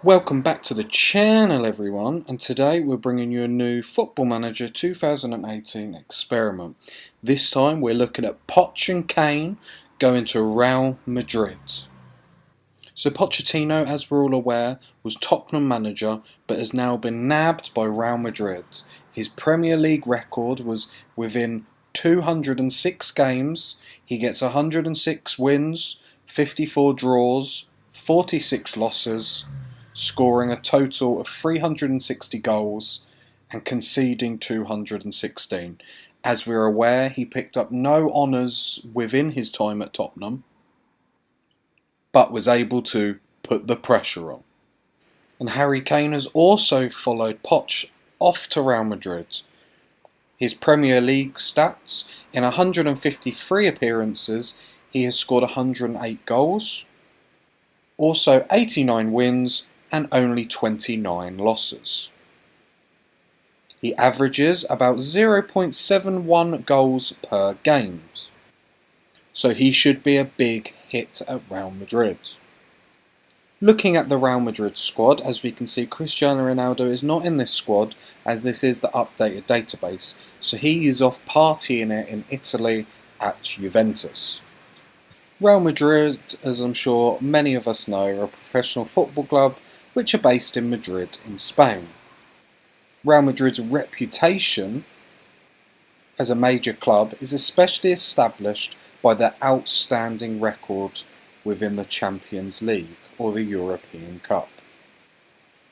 Welcome back to the channel, everyone, and today we're bringing you a new Football Manager 2018 experiment. This time we're looking at Poch and Kane going to Real Madrid. So Pochettino, as we're all aware, was Tottenham manager but has now been nabbed by Real Madrid. His Premier League record was within 206 games. He gets 106 wins, 54 draws, 46 losses, scoring a total of 360 goals and conceding 216. As we're aware, he picked up no honours within his time at Tottenham, but was able to put the pressure on. And Harry Kane has also followed Poch off to Real Madrid. His Premier League stats: in 153 appearances, he has scored 108 goals, also 89 wins and only 29 losses. He averages about 0.71 goals per game, so he should be a big hit at Real Madrid. Looking at the Real Madrid squad, as we can see, Cristiano Ronaldo is not in this squad, as this is the updated database, so he is off partying it in Italy at Juventus. Real Madrid, as I'm sure many of us know, are a professional football club which are based in Madrid in Spain. Real Madrid's reputation as a major club is especially established by their outstanding record within the Champions League or the European Cup.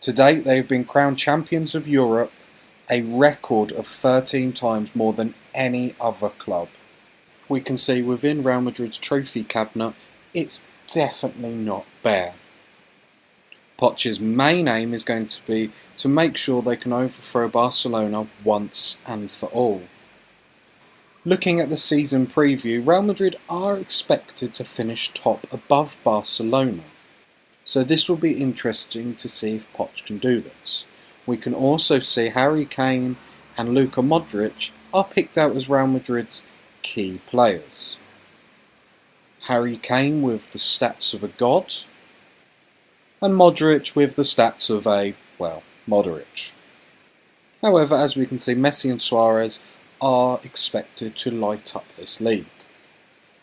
To date, they have been crowned champions of Europe a record of 13 times more than any other club. We can see within Real Madrid's trophy cabinet, it's definitely not bare. Poch's main aim is going to be to make sure they can overthrow Barcelona once and for all. Looking at the season preview, Real Madrid are expected to finish top above Barcelona, so this will be interesting to see if Poch can do this. We can also see Harry Kane and Luka Modric are picked out as Real Madrid's key players. Harry Kane with the stats of a god, and Modric with the stats of a, Modric. However, as we can see, Messi and Suarez are expected to light up this league.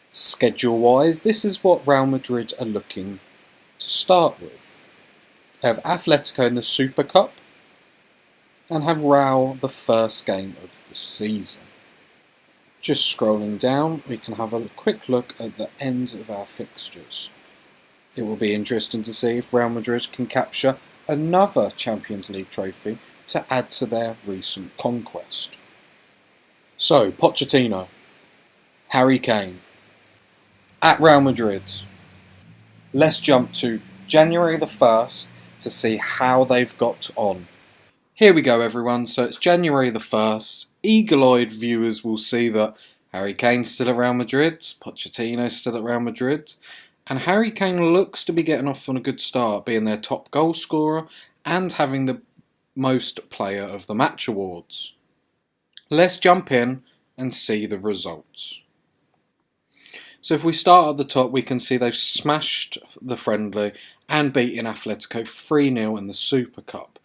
Schedule-wise, this is what Real Madrid are looking to start with. They have Atletico in the Super Cup, and have Real the first game of the season. Just scrolling down, we can have a quick look at the end of our fixtures. It will be interesting to see if Real Madrid can capture another Champions League trophy to add to their recent conquest. So, Pochettino, Harry Kane, at Real Madrid. Let's jump to January the 1st to see how they've got on. Here we go, everyone. So it's January the 1st. Eagle-eyed viewers will see that Harry Kane's still at Real Madrid, Pochettino's still at Real Madrid, and Harry Kane looks to be getting off on a good start, being their top goal scorer and having the most player of the match awards. Let's jump in and see the results. So if we start at the top, we can see they've smashed the friendly and beaten Atletico 3-0 in the Super Cup.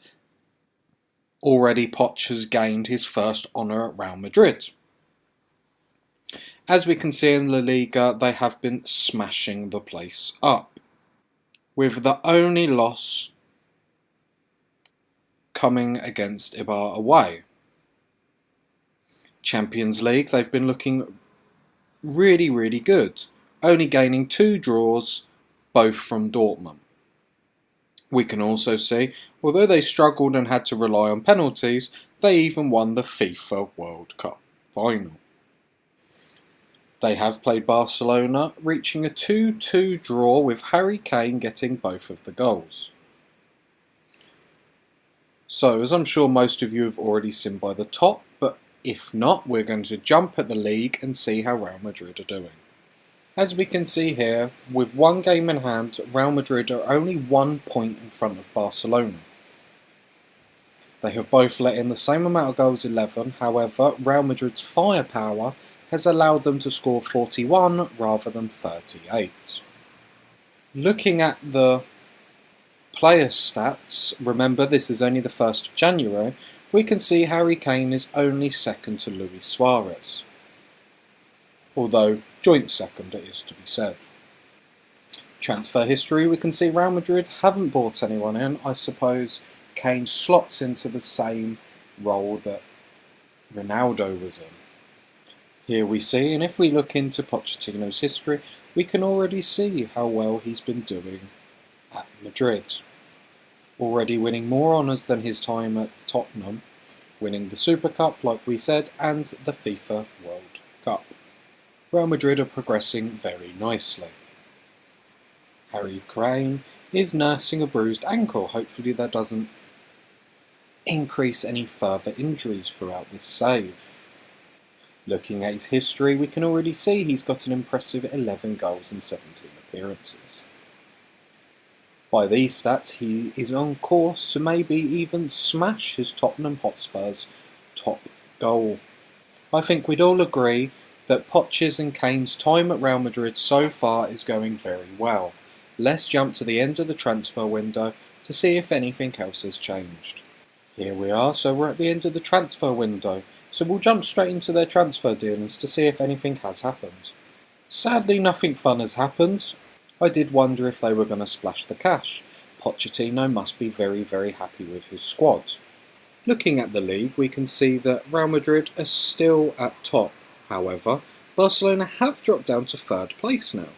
Already Poch has gained his first honour at Real Madrid. As we can see in La Liga, they have been smashing the place up, with the only loss coming against Eibar away. Champions League, they've been looking really good, only gaining 2 draws, both from Dortmund. We can also see, although they struggled and had to rely on penalties, they even won the FIFA World Cup final. They have played Barcelona, reaching a 2-2 draw with Harry Kane getting both of the goals. So, as I'm sure most of you have already seen by the top, but if not, we're going to jump at the league and see how Real Madrid are doing. As we can see here, with one game in hand, Real Madrid are only 1 point in front of Barcelona. They have both let in the same amount of goals, 11, however, Real Madrid's firepower has allowed them to score 41 rather than 38. Looking at the player stats, remember this is only the 1st of January, we can see Harry Kane is only second to Luis Suarez. Although joint second, it is to be said. Transfer history, we can see Real Madrid haven't bought anyone in. I suppose Kane slots into the same role that Ronaldo was in. Here we see, and if we look into Pochettino's history, we can already see how well he's been doing at Madrid. Already winning more honours than his time at Tottenham, winning the Super Cup, like we said, and the FIFA World Cup. Real Madrid are progressing very nicely. Harry Kane is nursing a bruised ankle. Hopefully that doesn't increase any further injuries throughout this save. Looking at his history, we can already see he's got an impressive 11 goals and 17 appearances. By these stats, he is on course to maybe even smash his Tottenham Hotspur's top goal. I think we'd all agree that Poch's and Kane's time at Real Madrid so far is going very well. Let's jump to the end of the transfer window to see if anything else has changed. Here we are, so we're at the end of the transfer window, so we'll jump straight into their transfer dealings to see if anything has happened. Sadly, nothing fun has happened. I did wonder if they were going to splash the cash. Pochettino must be very, very happy with his squad. Looking at the league, we can see that Real Madrid are still at top. However, Barcelona have dropped down to 3rd place now.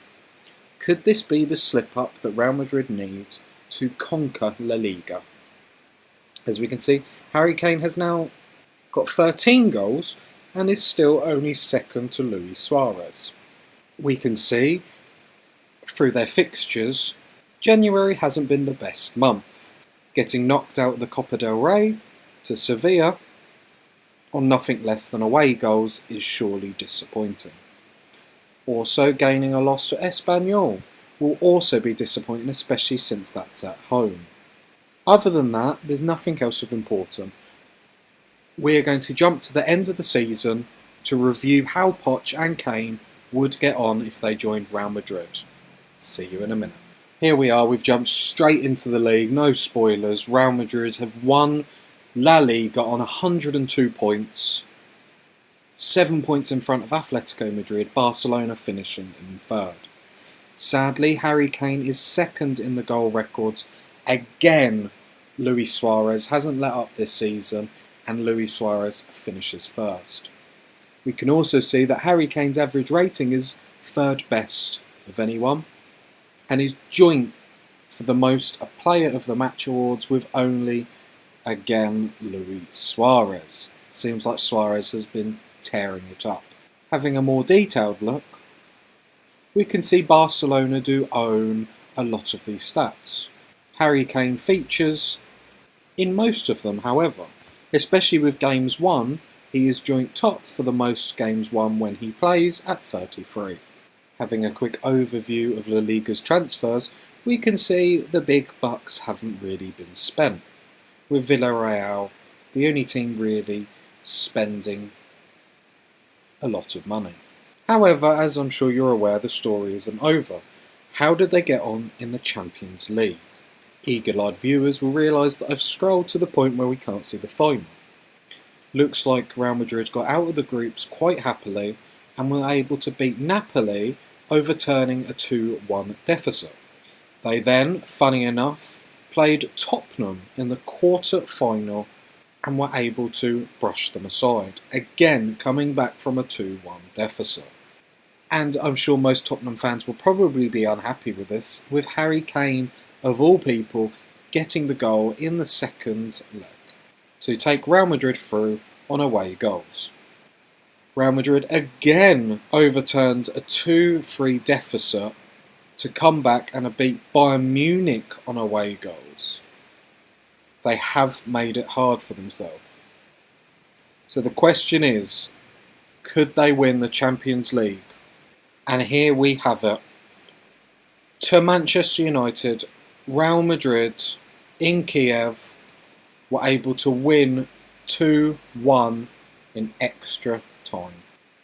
Could this be the slip-up that Real Madrid need to conquer La Liga? As we can see, Harry Kane has now got 13 goals and is still only second to Luis Suarez. We can see, through their fixtures, January hasn't been the best month. Getting knocked out of the Copa del Rey to Sevilla on nothing less than away goals is surely disappointing. Also, gaining a loss to Espanyol will also be disappointing, especially since that's at home. Other than that, there's nothing else of importance. We are going to jump to the end of the season to review how Poch and Kane would get on if they joined Real Madrid. See you in a minute. Here we are, we've jumped straight into the league, no spoilers. Real Madrid have won La Liga on 102 points. 7 points in front of Atletico Madrid, Barcelona finishing in 3rd. Sadly, Harry Kane is second in the goal records. Again, Luis Suarez hasn't let up this season, and Luis Suarez finishes 1st. We can also see that Harry Kane's average rating is 3rd best of anyone, and is joint for the most Player of the Match awards with only, again, Luis Suarez. Seems like Suarez has been tearing it up. Having a more detailed look, we can see Barcelona do own a lot of these stats. Harry Kane features in most of them, however, especially with games won, he is joint top for the most games won when he plays at 33. Having a quick overview of La Liga's transfers, we can see the big bucks haven't really been spent, with Villarreal the only team really spending a lot of money. However, as I'm sure you're aware, the story isn't over. How did they get on in the Champions League? Eagle-eyed viewers will realise that I've scrolled to the point where we can't see the final. Looks like Real Madrid got out of the groups quite happily and were able to beat Napoli, overturning a 2-1 deficit. They then, funny enough, played Tottenham in the quarter-final and were able to brush them aside, again coming back from a 2-1 deficit. And I'm sure most Tottenham fans will probably be unhappy with this, with Harry Kane, of all people, getting the goal in the second leg to take Real Madrid through on away goals. Real Madrid again overturned a 2-3 deficit to come back and beat Bayern Munich on away goals. They have made it hard for themselves. So the question is, could they win the Champions League? And here we have it. To Manchester United, Real Madrid in Kiev were able to win 2-1 in extra time.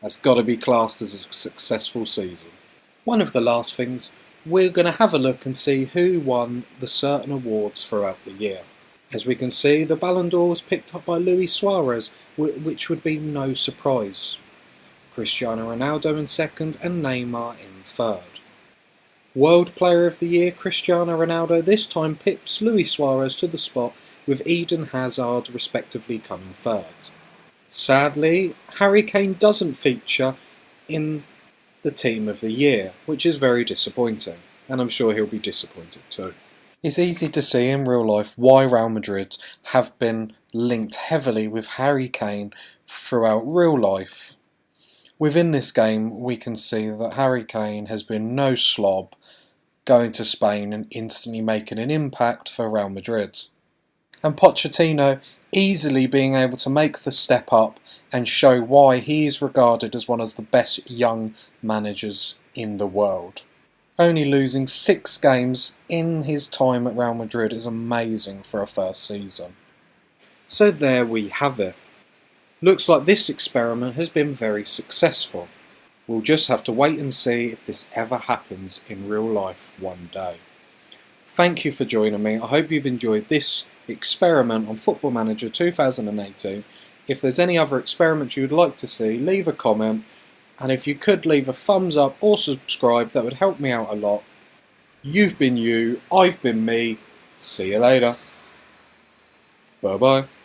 That's got to be classed as a successful season. One of the last things we're going to have a look and see who won the certain awards throughout the year. As we can see, the Ballon d'Or was picked up by Luis Suarez, which would be no surprise. Cristiano Ronaldo in second and Neymar in third. World Player of the Year Cristiano Ronaldo this time pips Luis Suarez to the spot, with Eden Hazard respectively coming third. Sadly, Harry Kane doesn't feature in the Team of the Year, which is very disappointing, and I'm sure he'll be disappointed too. It's easy to see in real life why Real Madrid have been linked heavily with Harry Kane throughout real life. Within this game, we can see that Harry Kane has been no slob, going to Spain and instantly making an impact for Real Madrid. And Pochettino easily being able to make the step up and show why he is regarded as one of the best young managers in the world. Only losing 6 games in his time at Real Madrid is amazing for a first season. So there we have it. Looks like this experiment has been very successful. We'll just have to wait and see if this ever happens in real life one day. Thank you for joining me. I hope you've enjoyed this experiment on Football Manager 2018. If there's any other experiments you would like to see, leave a comment. And if you could leave a thumbs up or subscribe, that would help me out a lot. You've been you, I've been me. See you later. Bye bye.